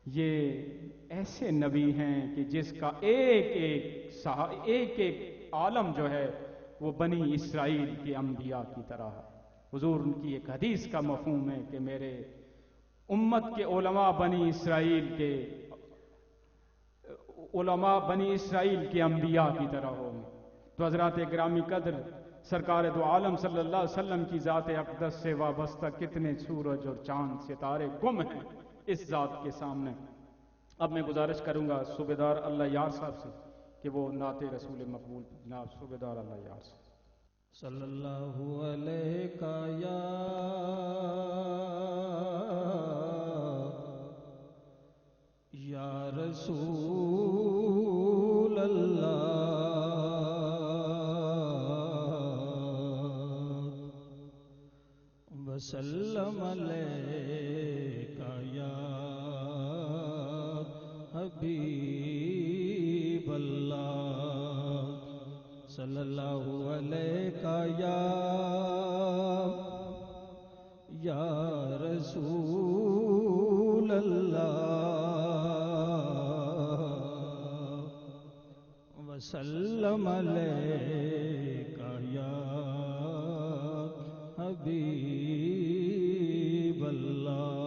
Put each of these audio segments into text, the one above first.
یہ ایسے نبی ہیں کہ جس کا ایک ایک عالم جو ہے وہ بنی اسرائیل کے انبیاء کی طرح ہے۔ حضور ان کی ایک حدیث کا مفہوم ہے کہ میرے امت کے علماء بنی اسرائیل کے انبیاء کی طرح ہوں گے۔ تو حضرات گرامی قدر، سرکار دو عالم صلی اللہ علیہ وسلم کی ذات اقدس سے وابستہ کتنے سورج اور چاند ستارے گم ہیں اس ذات کے سامنے۔ اب میں گزارش کروں گا صوبیدار اللہ یار صاحب سے کہ وہ نعت رسول مقبول جناب صوبیدار اللہ یار سے صلی اللہ علیہ یا رسول اللہ وسلم علیکہ یا حبیب اللہ صلی اللہ علیکہ یا رسول اللہ وسلم علیکہ یا حبیب اللہ۔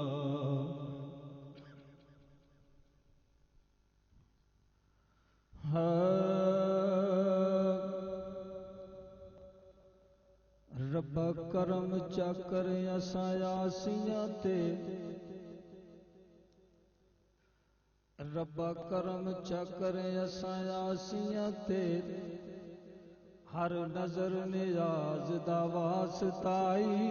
رب کرم چکر اساں یاسیاں تے، رب کرم چکر اساں یاسیاں تے، ہر نظر نیاز دا واسطائی۔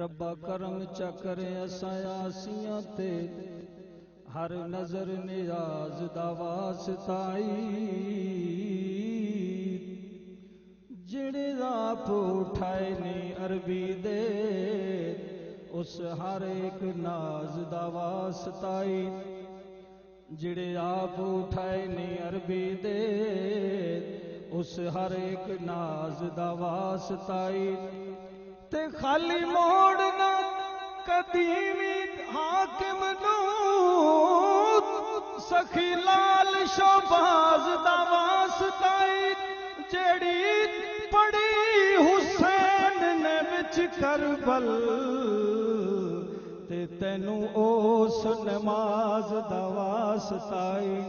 رب کرم چکر اساں یاسیاں تے، ہر نظر نیاز دا واسطائی۔ جڑے آپ اٹھائے نی عربی دے، اس ہر ایک ناز دا واسطائی۔ جڑے آپ اٹھائے نی عربی دے، اس ہر ایک ناز دا واسطائی۔ تے خالی موڑنا قدیمی حاکم نو، سخی لال شہباز دا واسطائی۔ جیڑی پڑی حسین نے وچ کربل، تے تینوں اس نماز دا واسطائی۔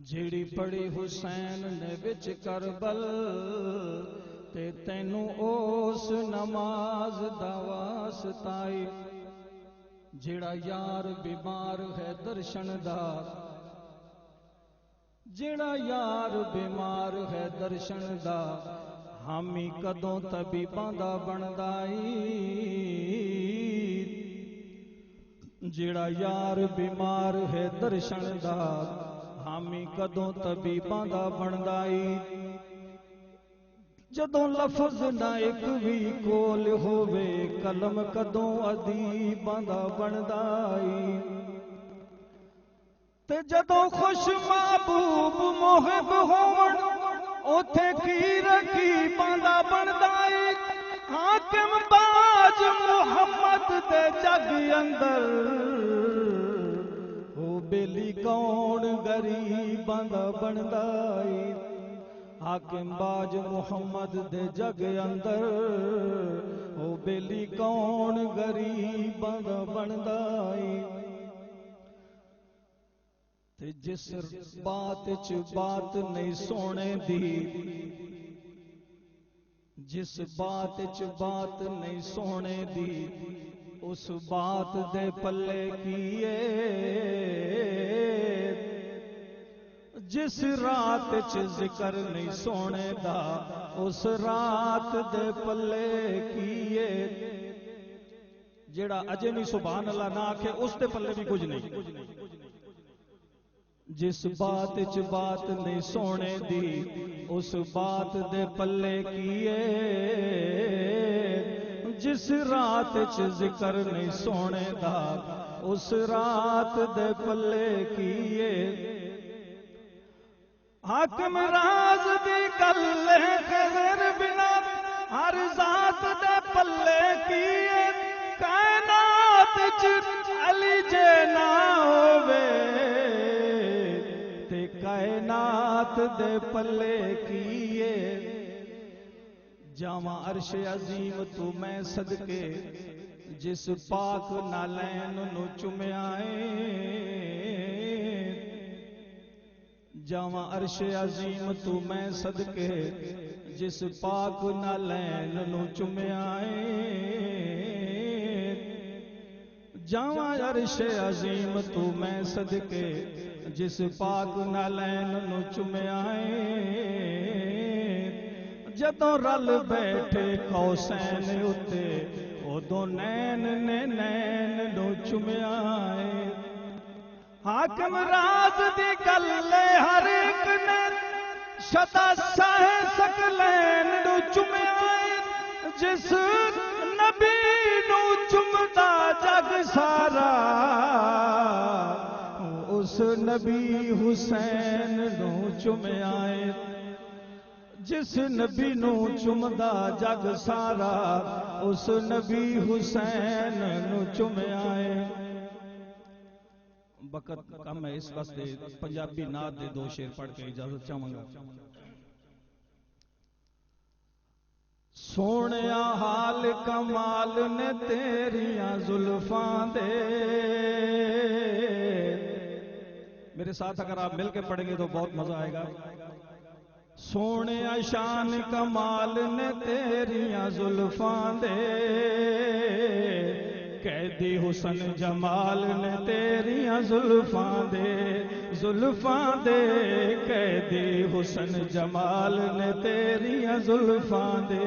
جیڑی پڑی حسین نے وچ کربل، تے تینوں اس نماز دا واسطائی۔ جیڑا یار بیمار ہے درشن دا، جیڑا یار بیمار ہے درشن دا، حامی کدوں طبیباں دا بندائی۔ جیڑا یار بیمار ہے درشن دا، حامی کدوں طبیباں دا بندائی۔ جدوں لفظ نہ ایک بھی کول ہووے، قلم کدوں ادیباں دا بندائی۔ تے جدوں خوش محبوب محب ہون، اوتھے کی رقیباں دا بندائی۔ حاکم باج محمد دے جگ اندر، بیلی کون غریباں دا بندائی۔ حاکم باج محمد دے جگ اندر، او بیلی کون غریباں دا بندائی۔ تے جس بات چ بات نہیں سونے دی، جس بات چ بات نہیں سونے دی، اس بات دے پلے کیے۔ جس رات چ ذکر نہیں سونے دا، اس رات دے پلے کیے۔ جیڑا اجے نہیں سبحان اللہ نہ آکھے، اس دے پلے بھی کچھ نہیں۔ جس بات چ بات نہیں سونے دی اس بات دے پلے کیے، جس رات چ ذکر نہیں سونے دا اس رات دے پلے کیے، حاکم راز دی گل خیر بنا ہر ذات دے پلے کیے، کائنات چ علی جے نہ ہووے تے کائنات دے پلے کیے، جاواں عرش عظیم تو میں صدقے جس پاک نالین نو چومیا اے، جاواں عرش عظیم تو میں صدقے جس پاک نالین نو چومیا اے، جاواں عرش عظیم تو میں صدقے جس پاک نالین نو چومیا اے، جدوں رل بیٹھے قوسین اتے ادوں نین نے نین نو چومیا اے، حاکم راز دی گل ہر ایک نے شتا سہ سکلین نو چومیا اے، جس نبی نو چومدا جگ سارا اس نبی حسین نو چومیا اے، جس نبی نو چومدا جگ سارا اس نبی حسین نو چومیا اے۔ وقت کم ہے اس واسطے پنجابی نعت دے دو شعر پڑھ کے اجازت چاہوں گا۔ سونیا حال کمال نے تیریاں زلفاں دے، میرے ساتھ اگر آپ مل کے پڑھیں گے تو بہت مزہ آئے گا۔ سونیا شان کمال نے تیریاں زلفاں دے، قیدی حسن جمال نے تیریاں زلفاں دے، زلفاں دے قیدی حسن جمال نے تیریاں زلفاں دے،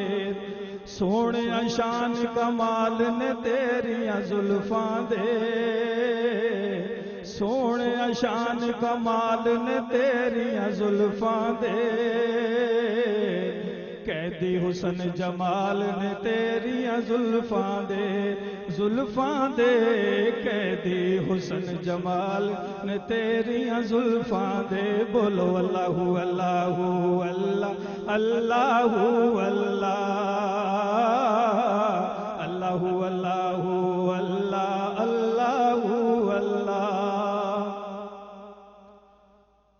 سونیا شان کمال نے تیریاں زلفاں دے، سونے شان کمال نے تیریاں زلفاں دے، قیدی حسن جمال نے تیریاں زلفاں دے، زلفاں دے قیدی حسن جمال نے تیریاں زلفاں دے، بولو اللہ اللہ اللہ اللہ اللہ اللہ اللہ اللہ اللہ اللہ،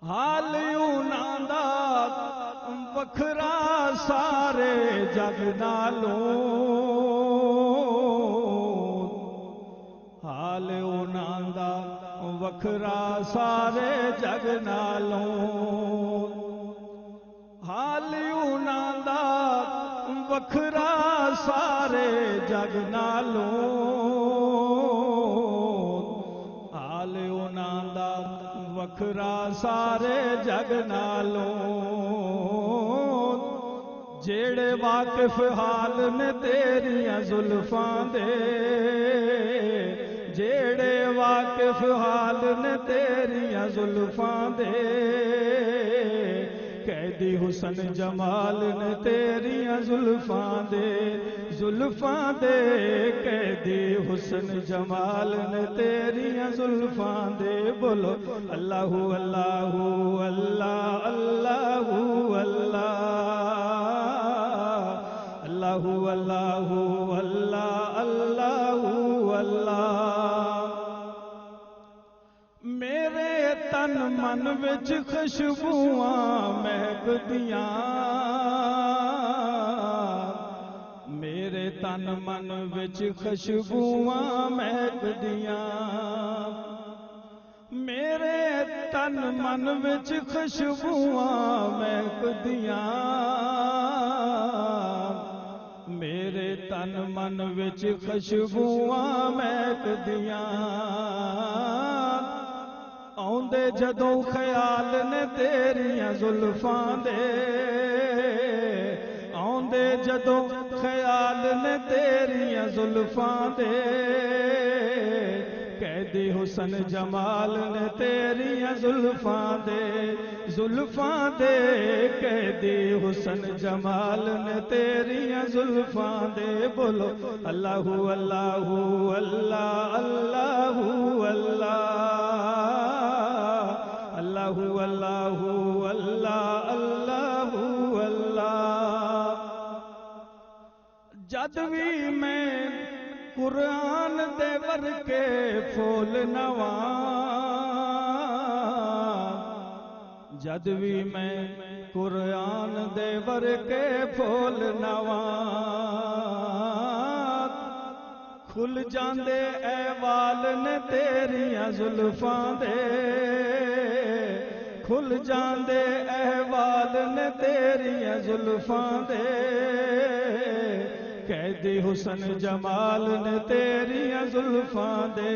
حال انہاں دا وکھرا سارے جگ نالوں، حال انہاں دا وکھرا سارے جگ نالوں، حال انہاں دا وکھرا سارے جگ نالوں، حال انہاں دا وکھرا سارے جگ نالوں، جیڑے واقف حال نے تیریاں زلفاں دے، جیڑے واقف حال نے تیریاں زلفاں دے، قیدی حسن جمال نے تیریاں زلفاں دے، زلفاں دے قیدی حسن جمال نے تیریاں زلفاں دے، بولو اللہ اللہ اللہ اللہ اللہ اللہ اللہ اللہ اللہ اللہ، میرے تن من وچ خوشبواں مہکدیاں، میرے تن من وچ خوشبواں مہکدیاں، میرے تن من وچ خوشبواں مہکدیاں، میرے تن من وچ خوشبواں مہکدیاں، آؤندے جدوں خیال نے تیریاں زلفاں دے، آؤندے جدوں خیال نے تیریاں زلفاں دے، قیدی حسن جمال نے تیریاں زلفاں دے قیدی حسن جمال نے تیریاں زلفاں دے بولو اللہ اللہ اللہ اللہ اللہ اللہ اللہ اللہ اللہ جد بھی میں قرآن دے ورکے پھول نواں جد بھی میں قرآن دے ورکے پھول نواں کھل جاندے اے وال نے تیریاں زلفاں دے کھل جاندے اے وال نے تیریاں زلفاں دے قیدی حسن جمال نے تیریاں زلفاں دے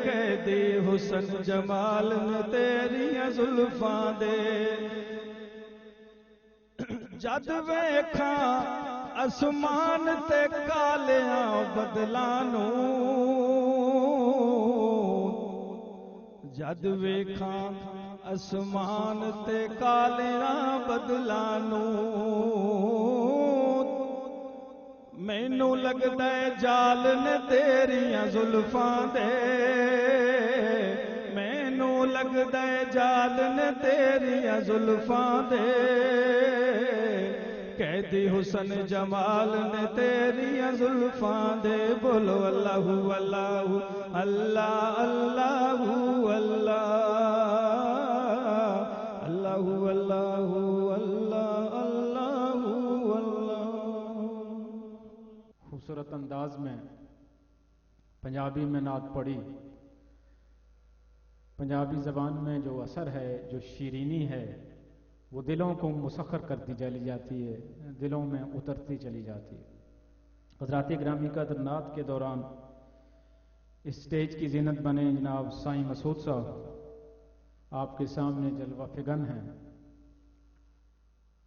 قیدی حسن جمال نے تیریاں زلفاں دے جد ویکھاں اسمان تے کالیاں بدلاں نوں جد ویکھاں اسمان تے کالیاں بدلاں نوں مینوں لگدا ہے جال نے تیریاں زلفاں دے مینوں لگدا ہے جال نے تیریاں زلفاں دے قیدی حسن جمال نے تیریاں زلفاں دے بولو اللہ اللہ اللہ اللہ اللہ اللہ اللہ اللہ خوبصورت انداز میں پنجابی میں نعت پڑھی پنجابی زبان میں جو اثر ہے جو شیرینی ہے وہ دلوں کو مسخر کرتی چلی جاتی ہے دلوں میں اترتی چلی جاتی ہے حضرات گرامی قدر نعت کے دوران اسٹیج کی زینت بنے جناب سائیں مسعود صاحب آپ کے سامنے جلوہ فگن ہیں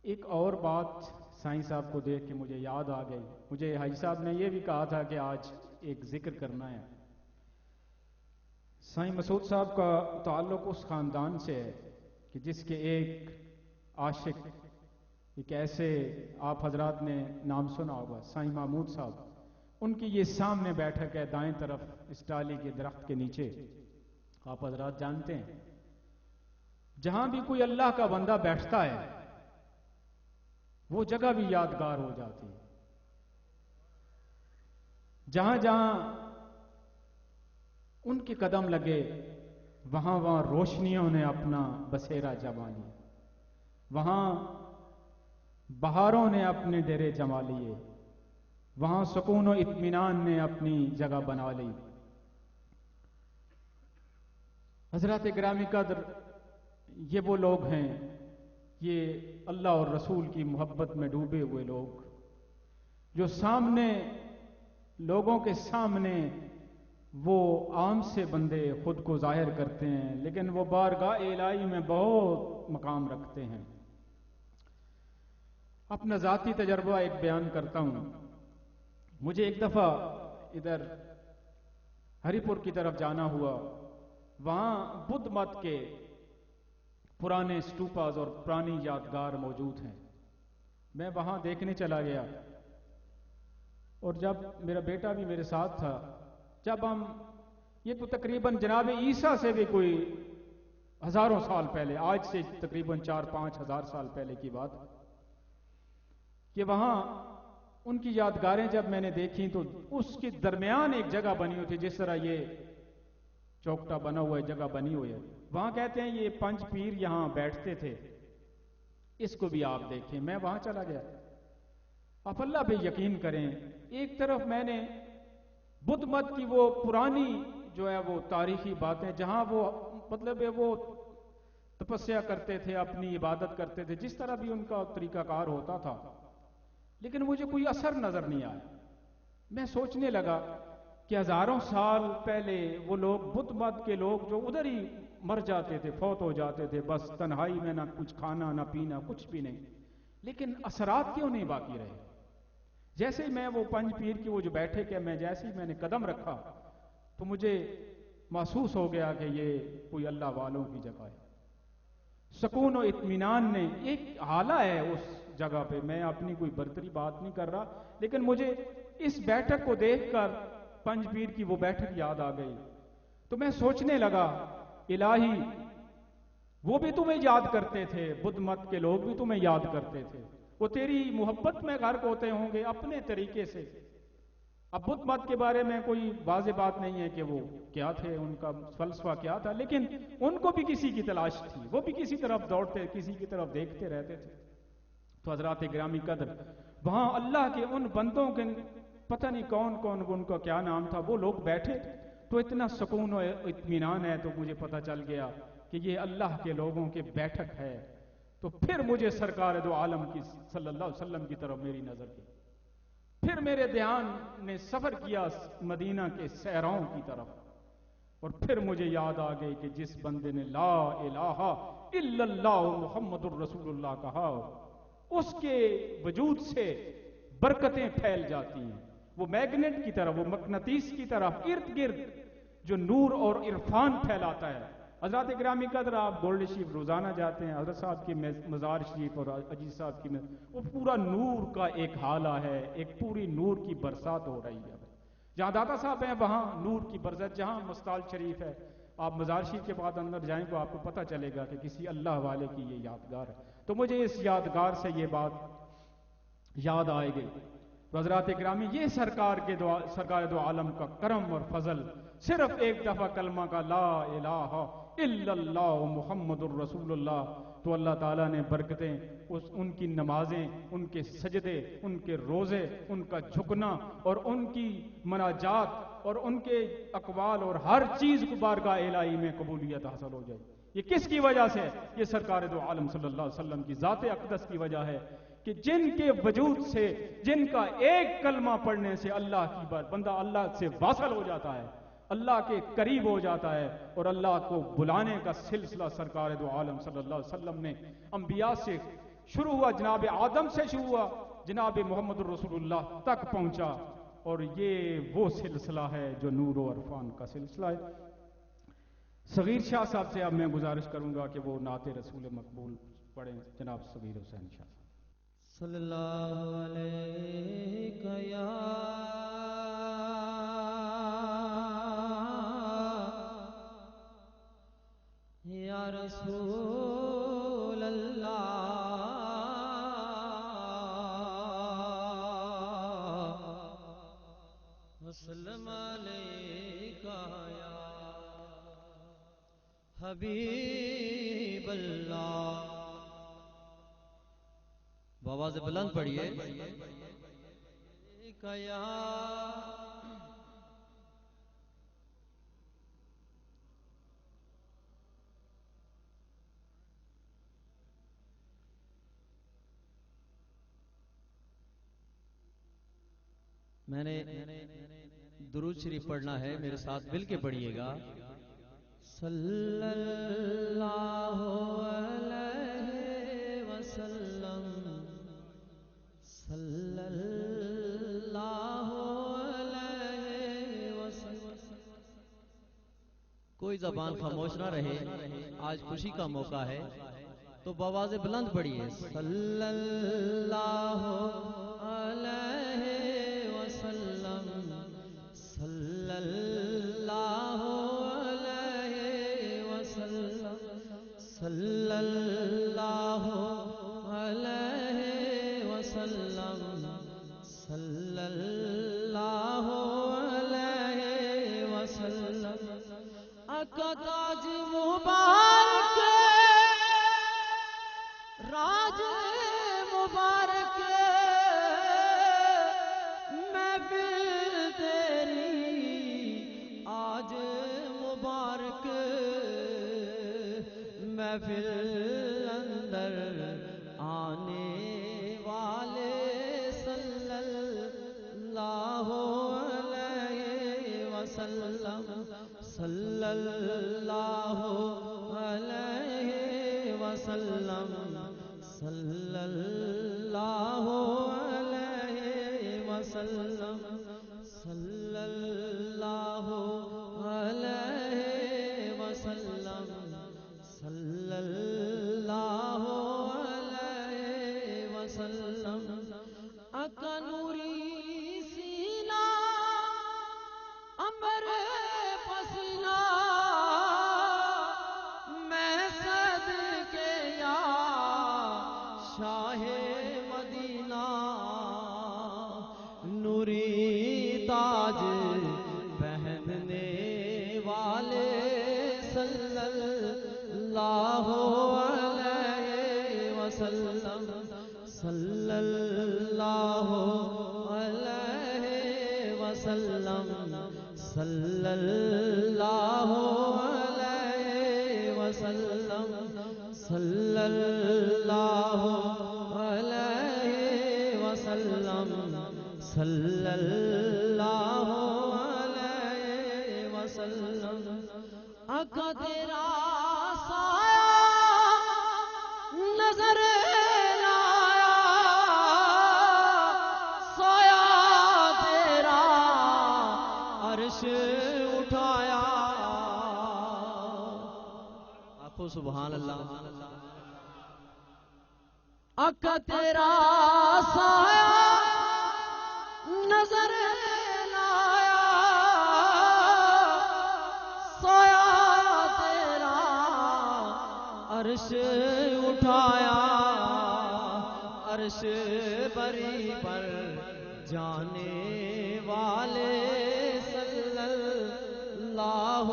ایک اور بات سائیں صاحب کو دیکھ کے مجھے یاد آ گئی مجھے حاجی صاحب نے یہ بھی کہا تھا کہ آج ایک ذکر کرنا ہے سائیں مسعود صاحب کا تعلق اس خاندان سے ہے کہ جس کے ایک عاشق ایک ایسے آپ حضرات نے نام سنا ہوگا سائیں محمود صاحب ان کی یہ سامنے بیٹھک ہے دائیں طرف اس ٹالی کے درخت کے نیچے آپ حضرات جانتے ہیں جہاں بھی کوئی اللہ کا بندہ بیٹھتا ہے وہ جگہ بھی یادگار ہو جاتی ہے جہاں جہاں ان کے قدم لگے وہاں وہاں روشنیوں نے اپنا بسیرا جما لیا وہاں بہاروں نے اپنے ڈیرے جما لیے وہاں سکون و اطمینان نے اپنی جگہ بنا لی حضرات گرامی قدر یہ وہ لوگ ہیں یہ اللہ اور رسول کی محبت میں ڈوبے ہوئے لوگ جو سامنے لوگوں کے سامنے وہ عام سے بندے خود کو ظاہر کرتے ہیں لیکن وہ بارگاہ الہی میں بہت مقام رکھتے ہیں اپنا ذاتی تجربہ ایک بیان کرتا ہوں مجھے ایک دفعہ ادھر ہری پور کی طرف جانا ہوا وہاں بدھ مت کے پرانے سٹوپاز اور پرانی یادگار موجود ہیں میں وہاں دیکھنے چلا گیا اور جب میرا بیٹا بھی میرے ساتھ تھا جب ہم یہ تو تقریباً جناب عیسیٰ سے بھی کوئی ہزاروں سال پہلے آج سے تقریباً 4-5 ہزار سال پہلے کی بات کہ وہاں ان کی یادگاریں جب میں نے دیکھی تو اس کے درمیان ایک جگہ بنی ہوئی تھی جس طرح یہ چوکٹا بنا ہوا ہے جگہ بنی ہوئی ہے وہاں کہتے ہیں یہ 5 پیر یہاں بیٹھتے تھے اس کو بھی آپ دیکھیں میں وہاں چلا گیا آپ اللہ پہ یقین کریں ایک طرف میں نے بدھ مت کی وہ پرانی جو ہے وہ تاریخی باتیں جہاں وہ مطلب ہے وہ تپسیا کرتے تھے اپنی عبادت کرتے تھے جس طرح بھی ان کا طریقہ کار ہوتا تھا لیکن مجھے کوئی اثر نظر نہیں آیا میں سوچنے لگا کہ ہزاروں سال پہلے وہ لوگ بدھ مت کے لوگ جو ادھر ہی مر جاتے تھے فوت ہو جاتے تھے بس تنہائی میں نہ کچھ کھانا نہ پینا کچھ بھی نہیں لیکن اثرات کیوں نہیں باقی رہے جیسے ہی میں وہ 5 پیر کی وہ جو بیٹھے کہ میں جیسے ہی میں نے قدم رکھا تو مجھے محسوس ہو گیا کہ یہ کوئی اللہ والوں کی جگہ ہے. سکون و اطمینان نے ایک حالہ ہے اس جگہ پہ. میں اپنی کوئی برتری بات نہیں کر رہا، لیکن مجھے اس بیٹھک کو دیکھ کر پنج پیر کی وہ بیٹھک یاد آ گئی. تو میں سوچنے لگا، الہی وہ بھی تمہیں یاد کرتے تھے، بدھ مت کے لوگ بھی تمہیں یاد کرتے تھے، وہ تیری محبت میں غرق ہوتے ہوں گے اپنے طریقے سے. اب بدھ مت کے بارے میں کوئی واضح بات نہیں ہے کہ وہ کیا تھے، ان کا فلسفہ کیا تھا، لیکن ان کو بھی کسی کی تلاش تھی، وہ بھی کسی طرف دوڑتے، کسی کی طرف دیکھتے رہتے تھے. تو حضرات گرامی قدر، وہاں اللہ کے ان بندوں کے پتہ نہیں کون کون، ان کا کیا نام تھا، وہ لوگ بیٹھے تھے. تو اتنا سکون و اطمینان ہے. تو مجھے پتہ چل گیا کہ یہ اللہ کے لوگوں کے بیٹھک ہے. تو پھر مجھے سرکار دو عالم کی صلی اللہ علیہ وسلم کی طرف میری نظر گئی. پھر میرے دھیان نے سفر کیا مدینہ کے صحراؤں کی طرف، اور پھر مجھے یاد آ گئی کہ جس بندے نے لا الہ الا اللہ محمد الرسول اللہ کہا، اس کے وجود سے برکتیں پھیل جاتی ہیں. وہ میگنیٹ کی طرح، وہ مقناطیس کی طرح ارد گرد جو نور اور عرفان پھیلاتا ہے. حضرات گرامی قدر، آپ گولڈ شریف روزانہ جاتے ہیں، حضرت صاحب کی مزار شریف اور عزیز صاحب کی وہ پورا نور کا ایک حالہ ہے، ایک پوری نور کی برسات ہو رہی ہے. جہاں داتا صاحب ہیں وہاں نور کی برسات، جہاں مستال شریف ہے، آپ مزار شریف کے بعد اندر جائیں تو آپ کو پتہ چلے گا کہ کسی اللہ والے کی یہ یادگار ہے. تو مجھے اس یادگار سے یہ بات یاد آئے گئی. تو حضرات گرامی، یہ سرکار دو عالم کا کرم اور فضل، صرف ایک دفعہ کلمہ کا لا الہ الا اللہ محمد الرسول اللہ، تو اللہ تعالیٰ نے برکتیں، ان کی نمازیں، ان کے سجدے، ان کے روزے، ان کا جھکنا اور ان کی مناجات اور ان کے اقوال اور ہر چیز کو بارگاہ الہی میں قبولیت حاصل ہو جائے. یہ کس کی وجہ سے؟ یہ سرکار دو عالم صلی اللہ علیہ وسلم کی ذات اقدس کی وجہ ہے کہ جن کے وجود سے، جن کا ایک کلمہ پڑھنے سے اللہ کی بار بندہ اللہ سے واصل ہو جاتا ہے، اللہ کے قریب ہو جاتا ہے. اور اللہ کو بلانے کا سلسلہ سرکار دو عالم صلی اللہ علیہ وسلم نے انبیاء سے شروع ہوا، جناب آدم سے شروع ہوا، جناب محمد الرسول اللہ تک پہنچا. اور یہ وہ سلسلہ ہے جو نور و عرفان کا سلسلہ ہے. صغیر شاہ صاحب سے اب میں گزارش کروں گا کہ وہ نعت رسول مقبول پڑھیں. جناب صغیر حسین شاہ صاحب. صلی اللہ علیہ یا رسول اللہ، وسلم علیکہ یا حبیب اللہ. بآواز بلند پڑھیے. میں نے درود شریف پڑھنا ہے، میرے ساتھ مل کے پڑھیے گا. صلی اللہ علیہ وسلم، صلی اللہ علیہ وسلم. کوئی زبان خاموش نہ رہے، آج خوشی کا موقع ہے تو بآواز بلند پڑھیے. صلی اللہ علیہ وسلم، صلی اللہ علیہ وسلم، صلی اللہ علیہ وسلم، صلی اللہ علیہ وسلم. آقا تاج مبارک، راج مبارک، محفل تیری آج مبارک، محفل اندر آنے والے صلی اللہ علیہ وسلم، صلی اللہ علیہ وسلم، صلی اللہ علیہ وسلم، صلی اللہ اکا نوری سینہ امبر پسینہ میں صدقے یا شاہ مدینہ نوری تاج پہننے والے صلی اللہ علیہ وسلم صلی اللہ علیہ وسلم صلی اللہ علیہ وسلم صلی اللہ علیہ وسلم صلی اللہ علیہ وسلم آقا تیرا سایہ نظر لایا سایہ تیرا عرش اٹھایا آخو سبحان اللہ آقا تیرا سایہ نظر لایا سایہ تیرا عرش اٹھایا عرش بری پر جانے والے صلی اللہ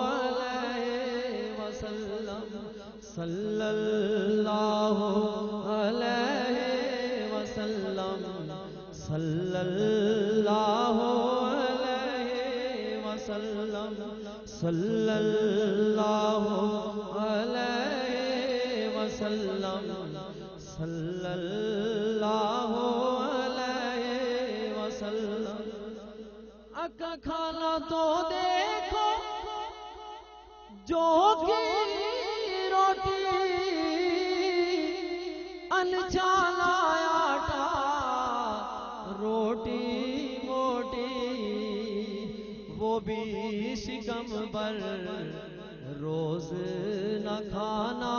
علیہ وسلم صلی اللہ علیہ وسلم صلی اللہ علیہ وسلم صلی اللہ علیہ وسلم صلی اللہ علیہ وسلم آقا کھانا تو دیکھو جو کی روٹی انچالا آٹا روٹی موٹی وہ بھی شکم پر روز نہ کھانا